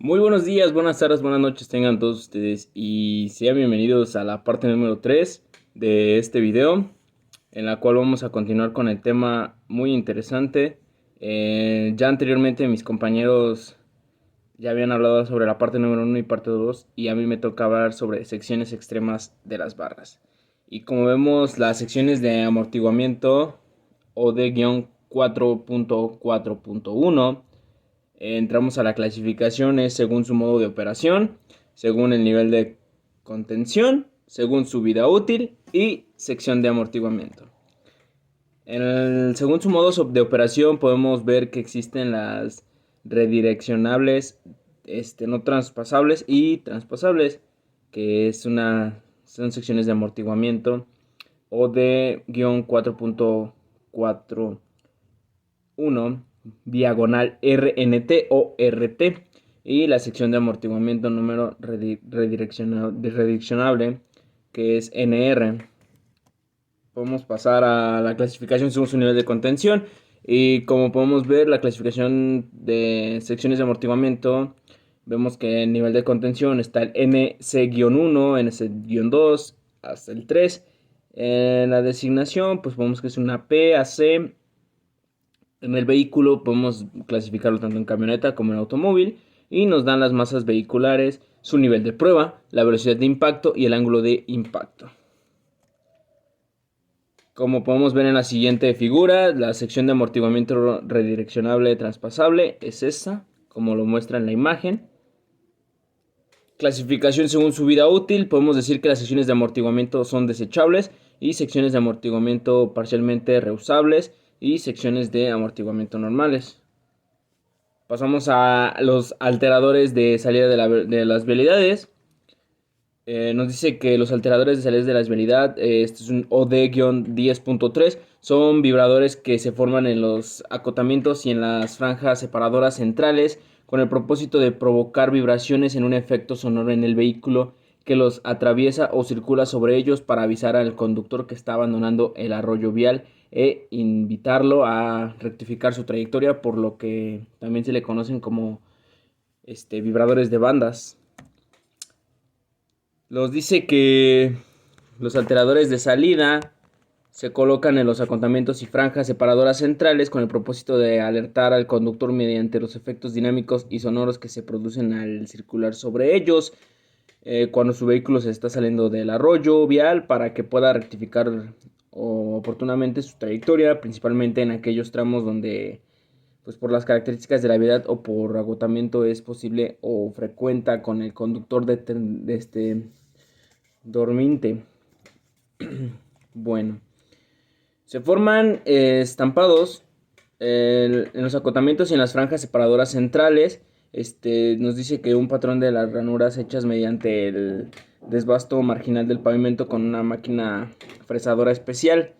Muy buenos días, buenas tardes, buenas noches tengan todos ustedes y sean bienvenidos a la parte número 3 de este video, en la cual vamos a continuar con el tema muy interesante. Ya anteriormente mis compañeros ya habían hablado sobre la parte número 1 y parte 2 y a mí me toca hablar sobre secciones extremas de las barras. Y como vemos, las secciones de amortiguamiento o de guión 4.4.1, entramos a la clasificación, es según su modo de operación, según el nivel de contención, según su vida útil y sección de amortiguamiento. Según su modo de operación podemos ver que existen las redireccionables, no traspasables y traspasables, que son secciones de amortiguamiento o de guión 4.4.1 diagonal RNT o RT, y la sección de amortiguamiento número redireccionable, que es NR. Podemos pasar a la clasificación según su nivel de contención, y como podemos ver la clasificación de secciones de amortiguamiento, vemos que el nivel de contención está el NC-1, NC-2 hasta el 3. En la designación pues vemos que es una PAC. En el vehículo podemos clasificarlo tanto en camioneta como en automóvil y nos dan las masas vehiculares, su nivel de prueba, la velocidad de impacto y el ángulo de impacto. Como podemos ver en la siguiente figura, la sección de amortiguamiento redireccionable traspasable es esta, como lo muestra en la imagen. Clasificación según su vida útil, podemos decir que las secciones de amortiguamiento son desechables y secciones de amortiguamiento parcialmente reusables y secciones de amortiguamiento normales. Pasamos a los alteradores de salida de las vialidades. Nos dice que los alteradores de salida de las vialidades, este es un OD-10.3, son vibradores que se forman en los acotamientos y en las franjas separadoras centrales con el propósito de provocar vibraciones en un efecto sonoro en el vehículo que los atraviesa o circula sobre ellos para avisar al conductor que está abandonando el arroyo vial e invitarlo a rectificar su trayectoria, por lo que también se le conocen como vibradores de bandas. Nos dice que los alteradores de salida se colocan en los acotamientos y franjas separadoras centrales con el propósito de alertar al conductor mediante los efectos dinámicos y sonoros que se producen al circular sobre ellos, cuando su vehículo se está saliendo del arroyo vial, para que pueda rectificar oportunamente su trayectoria, principalmente en aquellos tramos donde pues por las características de la vialidad o por agotamiento es posible o frecuenta con el conductor de dorminte. Bueno, se forman estampados en los acotamientos y en las franjas separadoras centrales. Nos dice que un patrón de las ranuras hechas mediante el desbasto marginal del pavimento con una máquina fresadora especial.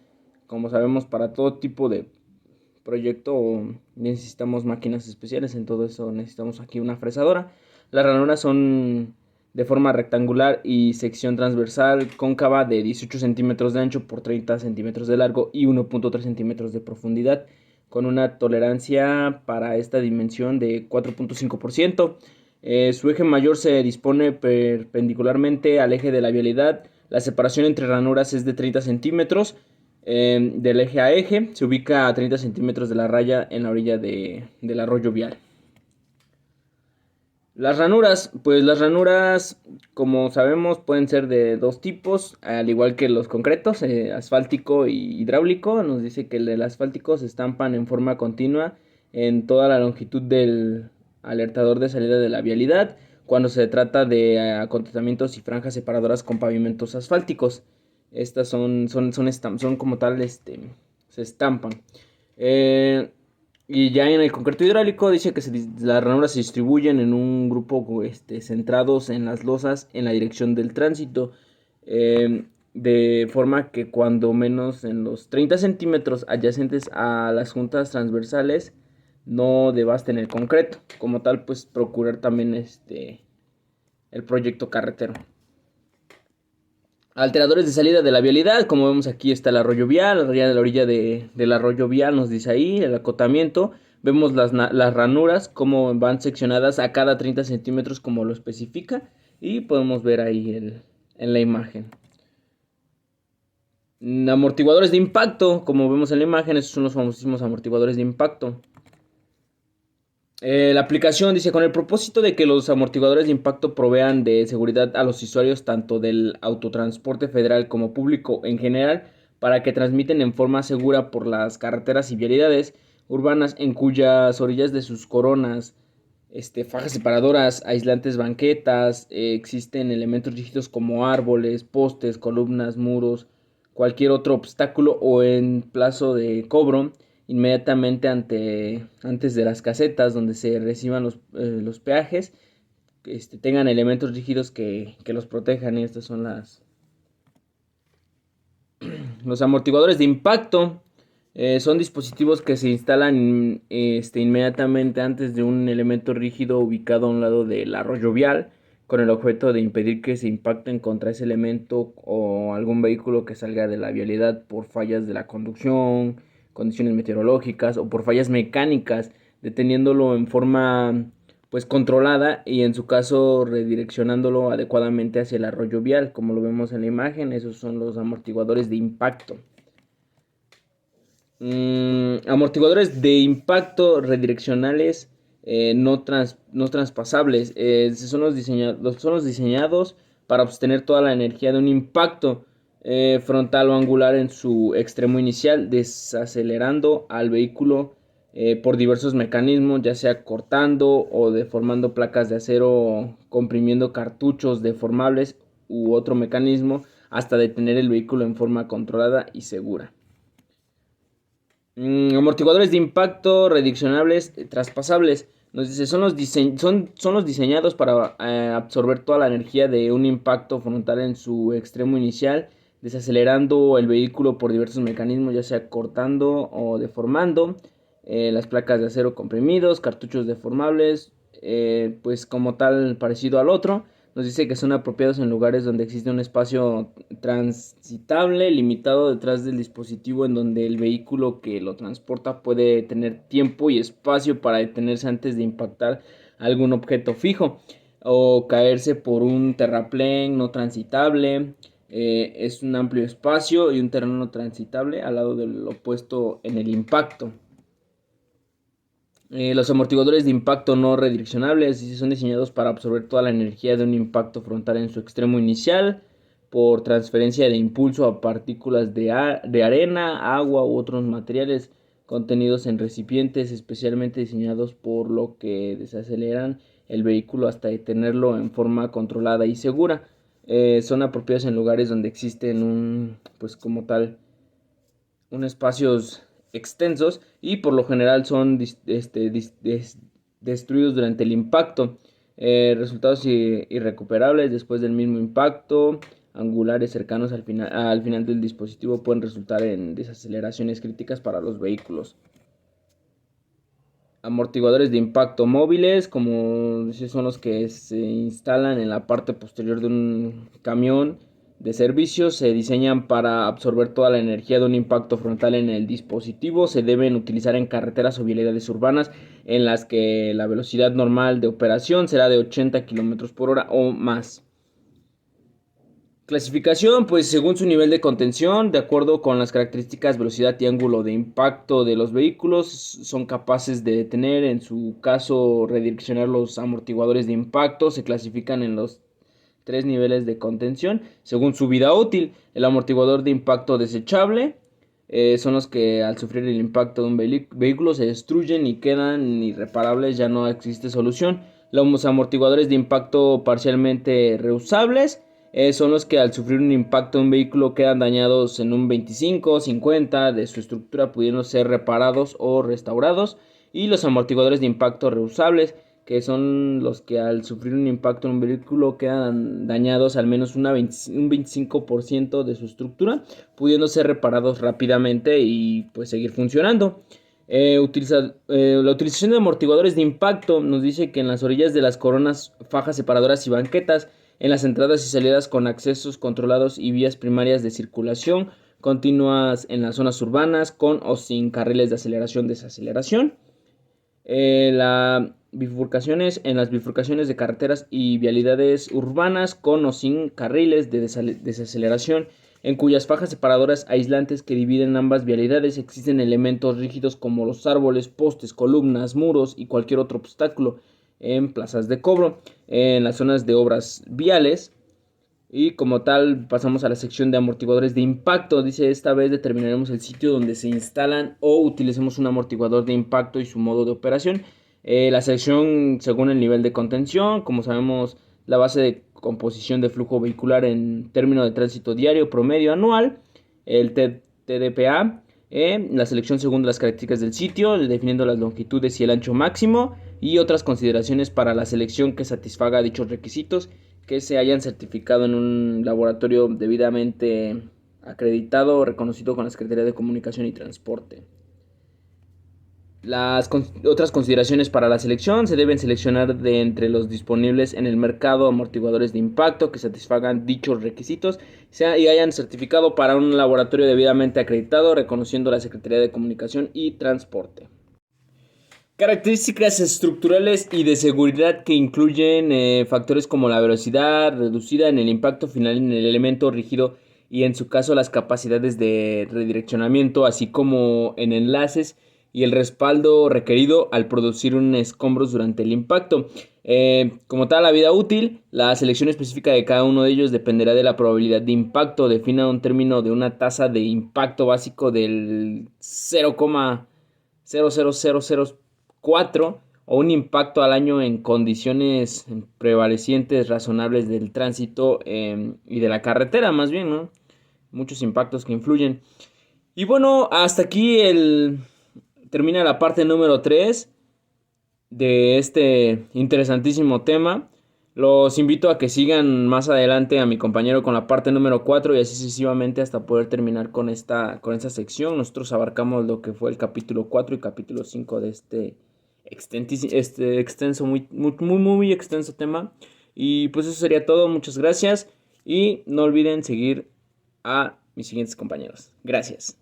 Como sabemos, para todo tipo de proyecto necesitamos máquinas especiales, en todo eso necesitamos aquí una fresadora. Las ranuras son de forma rectangular y sección transversal cóncava de 18 centímetros de ancho por 30 centímetros de largo y 1.3 centímetros de profundidad, con una tolerancia para esta dimensión de 4.5%. Su eje mayor se dispone perpendicularmente al eje de la vialidad. La separación entre ranuras es de 30 centímetros. Del eje a eje se ubica a 30 centímetros de la raya en la orilla del arroyo vial. Las ranuras, pues las ranuras, como sabemos, pueden ser de dos tipos, al igual que los concretos, asfáltico y hidráulico. Nos dice que el asfáltico se estampan en forma continua en toda la longitud del alertador de salida de la vialidad, cuando se trata de acontamientos y franjas separadoras con pavimentos asfálticos. Estas son como tal, se estampan. Y ya en el concreto hidráulico dice que las ranuras se distribuyen en un grupo centrados en las losas en la dirección del tránsito, de forma que cuando menos en los 30 centímetros adyacentes a las juntas transversales no devasten el concreto. Como tal, pues procurar también el proyecto carretero. Alteradores de salida de la vialidad, como vemos aquí está el arroyo vial, la orilla del arroyo vial nos dice ahí, el acotamiento, Vemos las ranuras, cómo van seccionadas a cada 30 centímetros, como lo especifica, y podemos ver ahí en la imagen. Amortiguadores de impacto, como vemos en la imagen, estos son los famosísimos amortiguadores de impacto. La aplicación dice, con el propósito de que los amortiguadores de impacto provean de seguridad a los usuarios tanto del autotransporte federal como público en general, para que transmiten en forma segura por las carreteras y vialidades urbanas en cuyas orillas de sus coronas, fajas separadoras, aislantes, banquetas, existen elementos rígidos como árboles, postes, columnas, muros, cualquier otro obstáculo o en plazo de cobro inmediatamente antes de las casetas donde se reciban los peajes, tengan elementos rígidos que los protejan. Y estos son los amortiguadores de impacto. Son dispositivos que se instalan inmediatamente antes de un elemento rígido ubicado a un lado del arroyo vial, con el objeto de impedir que se impacten contra ese elemento o algún vehículo que salga de la vialidad por fallas de la conducción, condiciones meteorológicas o por fallas mecánicas, deteniéndolo en forma pues controlada y en su caso redireccionándolo adecuadamente hacia el arroyo vial, como lo vemos en la imagen. Esos son los amortiguadores de impacto. Amortiguadores de impacto redireccionales, no transpasables. Son los diseñados para obtener toda la energía de un impacto frontal o angular en su extremo inicial, desacelerando al vehículo por diversos mecanismos, ya sea cortando o deformando placas de acero, comprimiendo cartuchos deformables u otro mecanismo, hasta detener el vehículo en forma controlada y segura. Amortiguadores de impacto redireccionables traspasables. Nos dice, son los diseñados para absorber toda la energía de un impacto frontal en su extremo inicial, desacelerando el vehículo por diversos mecanismos, ya sea cortando o deformando las placas de acero comprimidos, cartuchos deformables, pues como tal parecido al otro. Nos dice que son apropiados en lugares donde existe un espacio transitable, limitado detrás del dispositivo, en donde el vehículo que lo transporta puede tener tiempo y espacio para detenerse antes de impactar algún objeto fijo o caerse por un terraplén no transitable. Es un amplio espacio y un terreno transitable al lado del opuesto en el impacto. Los amortiguadores de impacto no redireccionables son diseñados para absorber toda la energía de un impacto frontal en su extremo inicial por transferencia de impulso a partículas de arena, agua u otros materiales contenidos en recipientes especialmente diseñados, por lo que desaceleran el vehículo hasta detenerlo en forma controlada y segura. Son apropiados en lugares donde existen pues como tal, un espacios extensos y por lo general son destruidos durante el impacto. Resultados irrecuperables después del mismo impacto, angulares cercanos al final del dispositivo, pueden resultar en desaceleraciones críticas para los vehículos. Amortiguadores de impacto móviles, como son los que se instalan en la parte posterior de un camión de servicio, se diseñan para absorber toda la energía de un impacto frontal en el dispositivo. Se deben utilizar en carreteras o vialidades urbanas en las que la velocidad normal de operación será de 80 km por hora o más. Clasificación, pues según su nivel de contención, de acuerdo con las características, velocidad y ángulo de impacto de los vehículos, son capaces de detener, en su caso redireccionar los amortiguadores de impacto. Se clasifican en los 3 niveles de contención según su vida útil. El amortiguador de impacto desechable son los que al sufrir el impacto de un vehículo se destruyen y quedan irreparables, ya no existe solución. Los amortiguadores de impacto parcialmente reusables son los que al sufrir un impacto de un vehículo quedan dañados en un 25-50 de su estructura, pudiendo ser reparados o restaurados. Y los amortiguadores de impacto reusables, que son los que al sufrir un impacto en un vehículo quedan dañados al menos un 25% de su estructura, pudiendo ser reparados rápidamente y pues seguir funcionando. La utilización de amortiguadores de impacto nos dice que en las orillas de las coronas, fajas separadoras y banquetas, en las entradas y salidas con accesos controlados y vías primarias de circulación continuas en las zonas urbanas, con o sin carriles de aceleración-desaceleración. En las bifurcaciones de carreteras y vialidades urbanas con o sin carriles de desaceleración, en cuyas fajas separadoras aislantes que dividen ambas vialidades existen elementos rígidos como los árboles, postes, columnas, muros y cualquier otro obstáculo en plazas de cobro, en las zonas de obras viales. Y como tal, pasamos a la sección de amortiguadores de impacto. Dice, esta vez determinaremos el sitio donde se instalan o utilicemos un amortiguador de impacto y su modo de operación. La selección según el nivel de contención. Como sabemos, la base de composición de flujo vehicular en términos de tránsito diario promedio anual. El TDPA. La selección según las características del sitio, definiendo las longitudes y el ancho máximo. Y otras consideraciones para la selección que satisfaga dichos requisitos, que se hayan certificado en un laboratorio debidamente acreditado o reconocido con la Secretaría de Comunicación y Transporte. Otras consideraciones para la selección: se deben seleccionar de entre los disponibles en el mercado amortiguadores de impacto que satisfagan dichos requisitos y hayan certificado para un laboratorio debidamente acreditado, reconociendo la Secretaría de Comunicación y Transporte. Características estructurales y de seguridad que incluyen factores como la velocidad reducida en el impacto final en el elemento rígido y en su caso las capacidades de redireccionamiento, así como en enlaces y el respaldo requerido al producir un escombros durante el impacto. Como tal, la vida útil, la selección específica de cada uno de ellos dependerá de la probabilidad de impacto. Defina un término de una tasa de impacto básico del 0,00004 o un impacto al año en condiciones prevalecientes razonables del tránsito y de la carretera, más bien, ¿no? Muchos impactos que influyen. Y bueno, hasta aquí termina la parte número 3 de este interesantísimo tema. Los invito a que sigan más adelante a mi compañero con la parte número 4 y así sucesivamente hasta poder terminar con esta sección. Nosotros abarcamos lo que fue el capítulo 4 y capítulo 5 de este extenso, muy extenso tema. Y pues eso sería todo. Muchas gracias y no olviden seguir a mis siguientes compañeros. Gracias.